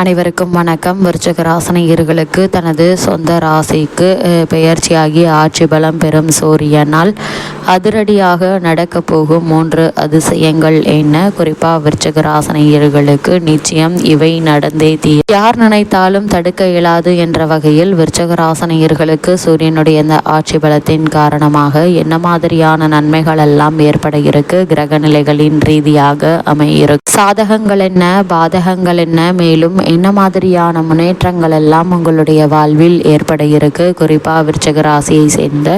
அனைவருக்கும் வணக்கம். விருச்சிக ராசினியர்களுக்கு தனது சொந்த ராசிக்கு பெயர்ச்சியாகி ஆட்சி பலம் பெறும் சூரியனால் அதிரடியாக நடக்க போகும் 3 அதிசயங்கள் என்ன? குறிப்பாக விருச்சிக ராசினியர்களுக்கு நிச்சயம் இவை நடந்தே தீரும். யார் நினைத்தாலும் தடுக்க இயலாது என்ற வகையில் விருச்சிக ராசினியர்களுக்கு சூரியனுடைய இந்த ஆட்சி பலத்தின் காரணமாக என்ன மாதிரியான நன்மைகள் எல்லாம் ஏற்பட இருக்கு, கிரக நிலைகளின் ரீதியாக அமையிருக்கு, சாதகங்கள் என்ன, பாதகங்கள் என்ன, மேலும் என்ன மாதிரியான முன்னேற்றங்கள் எல்லாம் உங்களுடைய வாழ்வில் ஏற்பட இருக்கு. குறிப்பாக விருச்சிக ராசியை சேர்ந்த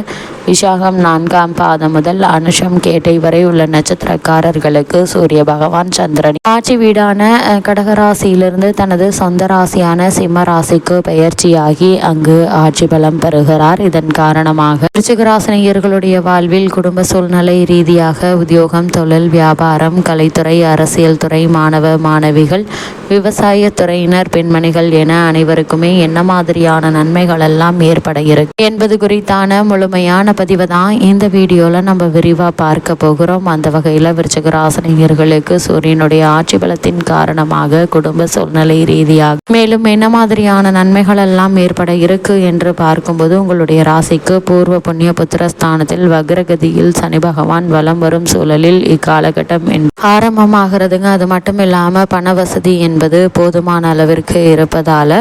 விசாகம் 4ஆம் பாதம் முதல் அனுஷம் கேட்டை வரை உள்ள நட்சத்திரக்காரர்களுக்கு சூரிய பகவான் சந்திரன் ஆட்சி வீடான கடகராசியிலிருந்து தனது சொந்த ராசியான சிம்ம ராசிக்கு பெயர்ச்சியாகி அங்கு ஆட்சி பலம் பெறுகிறார். இதன் காரணமாக விருச்சிக ராசினியர்களுடைய வாழ்வில் குடும்ப சூழ்நிலை ரீதியாக உத்தியோகம், தொழில், வியாபாரம், கலைத்துறை, அரசியல் துறை, மாணவ மாணவிகள், விவசாய துறையினர், பெண்மணிகள் என அனைவருக்குமே என்ன மாதிரியான நன்மைகள் எல்லாம் ஏற்பட இருக்கு என்பது குறித்தான முழுமையான பதிவை தான் இந்த வீடியோல நம்ம விரிவா பார்க்க போகிறோம். அந்த வகையில் விருச்சிக ராசினியர்களுக்கு சூரியனுடைய ஆட்சி பலத்தின் காரணமாக குடும்ப சூழ்நிலை ரீதியாக மேலும் என்ன மாதிரியான நன்மைகள் எல்லாம் ஏற்பட இருக்கு என்று பார்க்கும்போது உங்களுடைய ராசிக்கு பூர்வ புண்ணிய புத்திரஸ்தானத்தில் வக்ரகதியில் சனி பகவான் வலம் வரும் சூழலில் இக்காலகட்டம் ஆரம்பமாகிறதுங்க. அது மட்டும் இல்லாம பண வசதி என்பது போதுமான அளவிற்கு இருப்பதால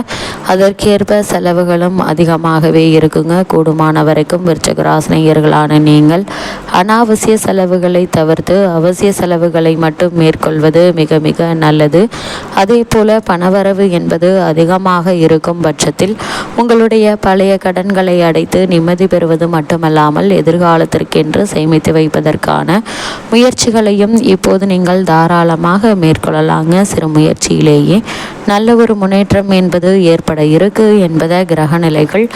அதற்கேற்ப செலவுகளும் அதிகமாகவே இருக்குங்க. கூடுமான வரைக்கும் விருச்சிக ராசினியர்களான நீங்கள் அனாவசிய செலவுகளை தவிர்த்து அவசிய செலவுகளை மட்டும் மேற்கொள்வது மிக மிக நல்லது. அதே போல பணவரவு என்பது அதிகமாக இருக்கும் பட்சத்தில் உங்களுடைய பழைய கடன்களை அடைத்து நிம்மதி பெறுவது மட்டுமல்லாமல் எதிர்காலத்திற்கென்று சேமித்து வைப்பதற்கான முயற்சிகளையும் இப்போது நீங்கள் தாராளமாக மேற்கொள்ளலாங்க. சிறு முயற்சியிலேயே நல்ல ஒரு முன்னேற்றம் என்பது ஏற்பட இருக்கு என்பதை கிரக நிலைகள்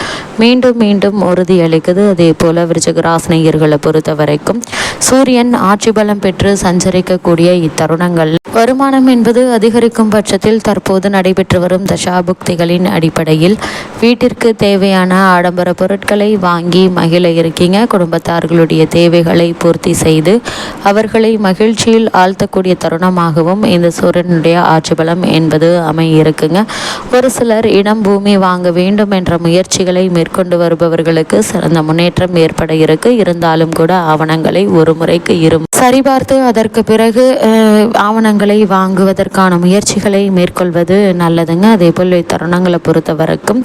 மீண்டும் மீண்டும் உறுதியளிக்குது. அதே போல விருச்சிக ராசினியர்களை பொறுத்த வரைக்கும் சூரியன் ஆட்சி பலம் பெற்று சஞ்சரிக்கக்கூடிய இத்தருணங்கள் வருமானம் என்பது அதிகரிக்கும் பட்சத்தில் தற்போது நடைபெற்று வரும் தசாபுக்திகளின் அடிப்படையில் வீட்டிற்கு தேவையான ஆடம்பர பொருட்களை வாங்கி மகிழ இருக்கீங்க. குடும்பத்தார்களுடைய தேவைகளை பூர்த்தி செய்து அவர்களை மகிழ்ச்சியில் ஆழ்த்தக்கூடிய தருணமாகவும் இந்த சூரியனுடைய ஆட்சி பலம் என்பது இருக்குங்க. ஒரு சிலர் இடம் பூமி வாங்க வேண்டும் என்ற முயற்சிகளை மேற்கொண்டு வருபவர்களுக்கு சிறந்த முன்னேற்றம் ஏற்பட இருக்கு. இருந்தாலும் கூட ஆவணங்களை ஒரு முறைக்கு சரிபார்த்து அதற்கு பிறகு ஆவணங்களை வாங்குவதற்கான முயற்சிகளை மேற்கொள்வது நல்லதுங்க. அதே போல் தருணங்களை பொறுத்த வரைக்கும்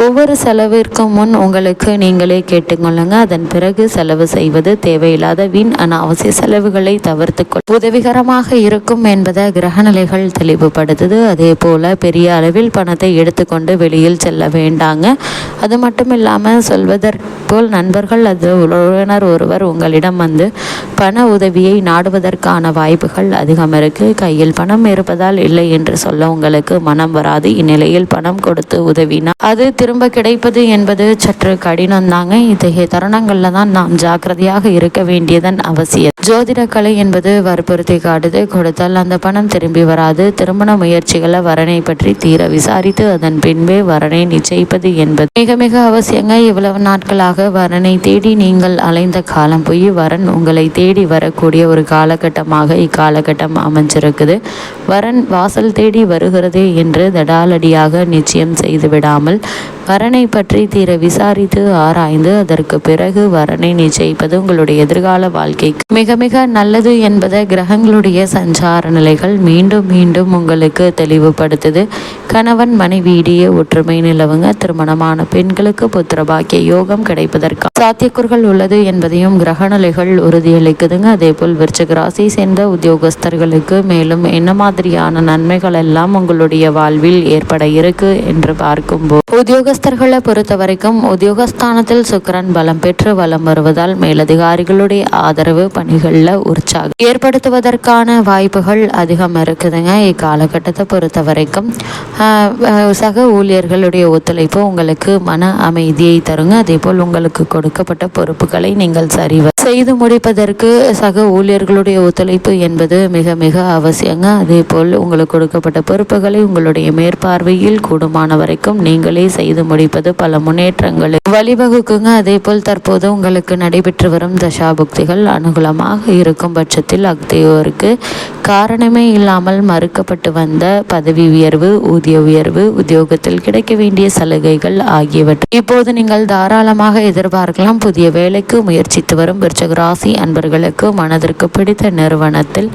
ஒவ்வொரு செலவிற்கும் முன் உங்களுக்கு நீங்களே கேட்டுக்கொள்ளுங்க. அதன் பிறகு செலவு செய்வது தேவையில்லாத வீண் அனாவசிய செலவுகளை தவிர்த்து உதவிகரமாக இருக்கும் என்பதை கிரகநிலைகள் தெளிவுபடுத்துது. அதே போல பெரிய அளவில் பணத்தை எடுத்துக்கொண்டு வெளியில் செல்ல வேண்டாங்க. அது மட்டும் இல்லாமல் சொல்வதற்போல் நண்பர்கள் அது உறவினர் ஒருவர் உங்களிடம் வந்து பண உதவியை நாடுவதற்கான வாய்ப்புகள் அதிகம் இருக்கு. கையில் பணம் இருப்பதால் இல்லை என்று சொல்ல உங்களுக்கு மனம் வராது. இந்நிலையில் பணம் கொடுத்து உதவினா அது திரும்ப கிடைப்பது என்பது சற்று கடினம் தாங்க. இத்தகைய தருணங்கள்ல தான் நாம் ஜாக்கிரதையாக இருக்க வேண்டியதன் அவசியம். ஜோதிட கலை என்பது வற்புறுத்தி காட்டுது. கொடுத்தால் அந்த பணம் திரும்பி வராது. திருமண முயற்சிகளை வரனை பற்றி தீர விசாரித்து அதன் பின்பே வரனை நிச்சயிப்பது என்பது மிக மிக அவசியங்க. இவ்வளவு நாட்களாக வரனை தேடி நீங்கள் அலைந்த காலம் போய் வரன் உங்களை தேடி வரக்கூடிய ஒரு காலகட்டமாக இக்காலகட்டம் அமைஞ்சிருக்குது. வரன் வாசல் தேடி வருகிறதே என்று தடாலடியாக நிச்சயம் செய்து விடாமல் வரனை பற்றி தீர விசாரித்து ஆராய்ந்து அதற்கு பிறகு வரனை நிச்சயிப்பது உங்களுடைய எதிர்கால வாழ்க்கைக்கு மிக மிக நல்லது என்பதை கிரகங்களுடைய சஞ்சார நிலைகள் மீண்டும் மீண்டும் உங்களுக்கு தெளிவுபடுத்துது. கணவன் மனைவி இடையே ஒற்றுமை நிலவுங்க. திருமணமான பெண்களுக்கு புத்திர பாக்கிய யோகம் கிடைப்பதற்கு சாத்தியக்கூறுகள் உள்ளது என்பதையும் கிரகநிலைகள் உறுதியளிக்குதுங்க. அதே போல் விருச்சிக ராசி சேர்ந்த உத்தியோகஸ்தர்களுக்கு மேலும் என்ன மாதிரியான நன்மைகள் எல்லாம் உங்களுடைய வாழ்வில் ஏற்பட இருக்கு என்று பார்க்கும்போது உத்தியோகஸ்தர்களை பொறுத்த வரைக்கும் உத்தியோகஸ்தானத்தில் சுக்கிரன் பலம் பெற்று வலம் வருவதால் மேலதிகாரிகளுடைய ஆதரவு பணிகளில் உற்சாகம் ஏற்படுத்துவதற்கான வாய்ப்புகள் அதிகம் இருக்குதுங்க. இக்காலகட்டத்தை பொறுத்த வரைக்கும் சக ஊழியர்களுடைய ஒத்துழைப்பு உங்களுக்கு மன அமைதியை தருங்க. அதே போல் உங்களுக்கு கொடுக்கப்பட்ட பொறுப்புகளை நீங்கள் செய்து முடிப்பதற்கு சக ஊழியர்களுடைய ஒத்துழைப்பு என்பது மிக மிக அவசியங்க. அதே போல் உங்களுக்கு கொடுக்கப்பட்ட பொறுப்புகளை உங்களுடைய மேற்பார்வையில் கூடுமான வரைக்கும் நீங்களே செய்து முடிப்பது பல முன்னேற்றங்களுக்கு வழிவகுக்குங்க. அதே போல் தற்போது உங்களுக்கு நடைபெற்று வரும் தசாபுக்திகள் அனுகூலமாக இருக்கும் பட்சத்தில் அக்தேயோருக்கு காரணமே இல்லாமல் மறுக்கப்பட்டு வந்த பதவி உயர்வு, ஊதிய உயர்வு, உத்தியோகத்தில் கிடைக்க வேண்டிய சலுகைகள் ஆகியவற்றை இப்போது நீங்கள் தாராளமாக எதிர்பார்க்கலாம். புதிய வேலைக்கு முயற்சித்து வரும் விருச்சிக ராசி அன்பர்களுக்கு மனதிற்கு பிடித்த நிறுவனத்தில்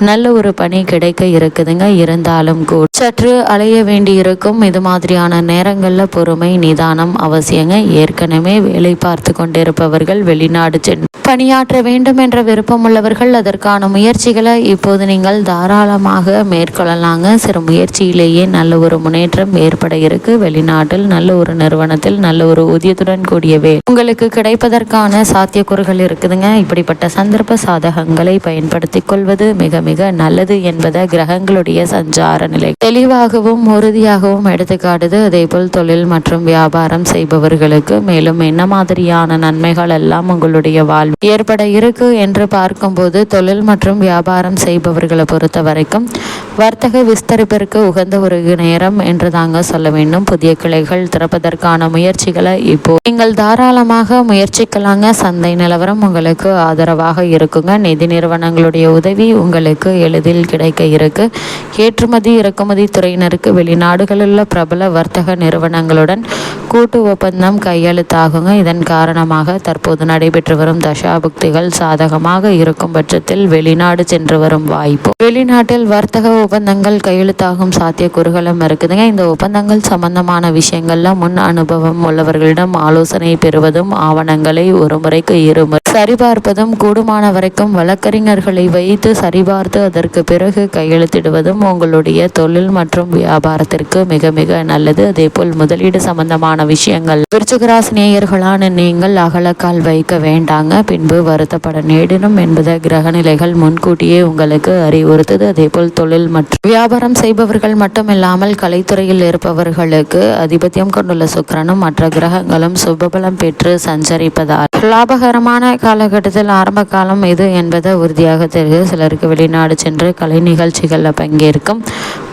நல்ல ஒரு பணி கிடைக்க இருக்குதுங்க. இருந்தாலும் கூட சற்று அலைய வேண்டி இருக்கும். இது மாதிரியான நேரங்களில் பொறுமை, நிதானம் அவசியங்க. ஏற்கனவே வேலை பார்த்து கொண்டிருப்பவர்கள், வெளிநாடு சென்று பணியாற்ற வேண்டும் என்ற விருப்பம் உள்ளவர்கள் அதற்கான முயற்சிகளை இப்போது நீங்கள் தாராளமாக மேற்கொள்ளலாங்க. சிறு முயற்சியிலேயே நல்ல ஒரு முன்னேற்றம் ஏற்பட இருக்கு. வெளிநாட்டில் நல்ல ஒரு நிறுவனத்தில் நல்ல ஒரு ஊதியத்துடன் கூடிய வேலை உங்களுக்கு கிடைப்பதற்கான சாத்தியக்கூறுகள் இருக்குதுங்க. இப்படிப்பட்ட சந்தர்ப்ப சாதகங்களை பயன்படுத்திக் கொள்வது மிக மிக நல்லது என்பதை கிரகங்களுடைய சஞ்சார நிலை தெளிவாகவும் உறுதியாகவும் எடுத்துக்காட்டுது. அதே போல் தொழில் மற்றும் வியாபாரம் செய்பவர்களுக்கு மேலும் என்ன மாதிரியான நன்மைகள் எல்லாம் உங்களுடைய வாழ்வு ஏற்பட இருக்கு என்று பார்க்கும்போது, தொழில் மற்றும் வியாபாரம் செய்பவர்களை பொறுத்த வரைக்கும் வர்த்தக விஸ்தரிப்பிற்கு உகந்த ஒரு நேரம் என்று தாங்க சொல்ல வேண்டும். புதிய கிளைகள் திறப்பதற்கான முயற்சிகளை இப்போ நீங்கள் தாராளமாக முயற்சிக்கலாங்க. சந்தை நிலவரம் உங்களுக்கு ஆதரவாக இருக்குங்க. நிதி நிறுவனங்களுடைய உதவி உங்களுக்கு எளிதில் கிடைக்க இருக்கு. ஏற்றுமதி இறக்குமதி துறையினருக்கு வெளிநாடுகளில் உள்ள பிரபல வர்த்தக நிறுவனங்களுடன் கூட்டு ஒப்பந்தம் கையெழுத்தாகுங்க. இதன் காரணமாக தற்போது நடைபெற்று வரும் தசாபுக்திகள் சாதகமாக இருக்கும் பட்சத்தில் வெளிநாடு சென்று வரும் வாய்ப்பு, வெளிநாட்டில் வர்த்தக ஒப்பந்தங்கள் கையெழுத்தாகும் சாத்தியக்கூறுகளும் இருக்குதுங்க. இந்த ஒப்பந்தங்கள் சம்பந்தமான விஷயங்கள்ல முன் அனுபவம் உள்ளவர்களிடம் ஆலோசனை பெறுவதும், ஆவணங்களை ஒரு முறைக்கு இருமுறை சரிபார்ப்பதும், கூடுமான வரைக்கும் வழக்கறிஞர்களை வைத்து சரிபார்த்து அதற்கு பிறகு கையெழுத்திடுவதும் உங்களுடைய தொழில் மற்றும் வியாபாரத்திற்கு மிக மிக நல்லது. அதே போல் முதலீடு சம்பந்தமான விஷயங்கள் விருச்சிக ராசி நேயர்களான நீங்கள் அகலக்கால் வைக்க வேண்டாங்க. பின்பு வருத்தப்பட நேரிடும் என்பதை கிரகநிலைகள் முன்கூட்டியே உங்களுக்கு அறிவுறுத்தது. அதே போல் தொழில் மற்றும் வியாபாரம் செய்பவர்கள் மட்டுமில்லாமல் கலைத்துறையில் இருப்பவர்களுக்கு அதிபத்தியம் கொண்டுள்ள சுக்கிரனும் மற்ற கிரகங்களும் சுபபலம் பெற்று சஞ்சரிப்பதால் லாபகரமான காலகட்டத்தில் ஆரம்ப காலம் இது என்பதை உறுதியாக தெரிகிறது. சிலருக்கு வெளிநாடு சென்று கலை நிகழ்ச்சிகளில் பங்கேற்கும்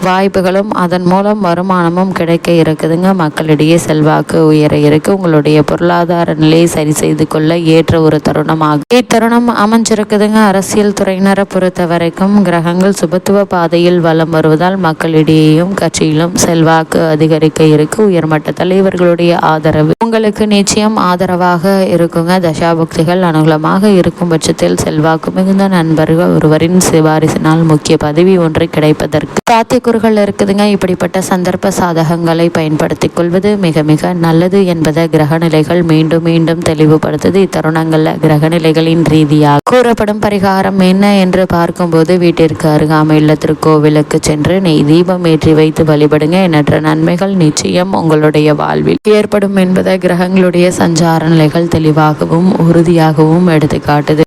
வாய்ப்புகளும் அதன் மூலம் வருமானமும் கிடைக்க இருக்குதுங்க. மக்களிடையே செல்வாக்கு உயர இருக்கு. உங்களுடைய பொருளாதார நிலையை சரி செய்து கொள்ள ஏற்ற ஒரு தருணமாக இத்தருணம் அமைஞ்சிருக்குதுங்க. அரசியல் துறையினரை பொறுத்த வரைக்கும் கிரகங்கள் சுபத்துவ பாதையில் வலம் வருவதால் மக்களிடையேயும் கட்சியிலும் செல்வாக்கு அதிகரிக்க இருக்கு. உயர்மட்ட தலைவர்களுடைய ஆதரவு உங்களுக்கு நிச்சயம் ஆதரவாக இருக்குங்க. தசாபுக்திகள் அனுகூலமாக இருக்கும் பட்சத்தில் செல்வாக்கு மிகுந்த நண்பர்கள் ஒருவரின் சிபாரிசினால் முக்கிய பதவி ஒன்று கிடைப்பதற்கு சாத்தியக்கூறுகள் இருக்குதுங்க. இப்படிப்பட்ட சந்தர்ப்ப சாதகங்களை பயன்படுத்திக் கொள்வது மிக மிக நல்லது என்பதை கிரகநிலைகள் மீண்டும் மீண்டும் தெளிவுபடுத்துது. இத்தருணங்கள்ல கிரகநிலைகளின் ரீதியாக கூறப்படும் பரிகாரம் என்ன என்று பார்க்கும்போது, வீட்டிற்கு அருகாமையுள்ள திருக்கோவிலுக்கு சென்று நெய் தீபம் ஏற்றி வைத்து வழிபடுங்க. எண்ணற்ற நன்மைகள் நிச்சயம் உங்களுடைய வாழ்வில் ஏற்படும் என்பதை கிரகங்களுடைய சஞ்சார நிலைகள் தெளிவாகவும் உறுதியாகவும் எடுத்துக்காட்டுது.